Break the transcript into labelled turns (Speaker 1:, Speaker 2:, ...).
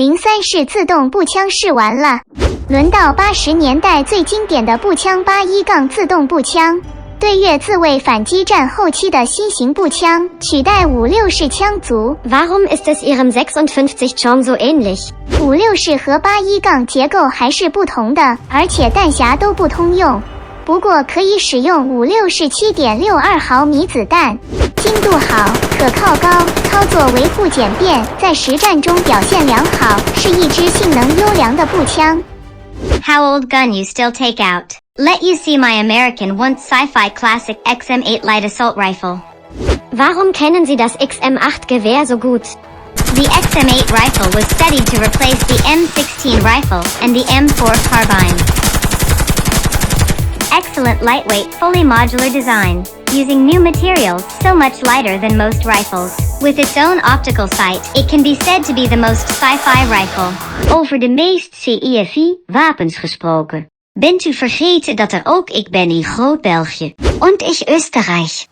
Speaker 1: 03式自动步枪试完了，轮到80年代最经典的步枪81自动步枪，对越自卫反击战后期的新型步枪，取代56式枪族。
Speaker 2: Warum ist es Ihrem 56 Chom so ähnlich?
Speaker 1: 56式和81结构还是不同的，而且弹匣都不通用。不过可以使用56式 7.62 毫米子弹，精度好，可靠高，操作维护简便，在实战中表现良好，是一支性能优良的步枪。
Speaker 3: How old gun you still take out? Let you see my American once sci-fi classic XM8 light assault rifle.
Speaker 2: Warum kennen Sie das XM8 Gewehr so gut?
Speaker 3: The XM8 rifle was studied to replace the M16 rifle and the M4 carbine. Excellent lightweight, fully modular design, using new materials so much lighter than most rifles. With its own optical sight, it can be said to be the most sci-fi rifle.
Speaker 4: Over de meest CIFI-wapens gesproken. Bent u vergeten dat er ook ik ben in Groot-België und ich Österreich.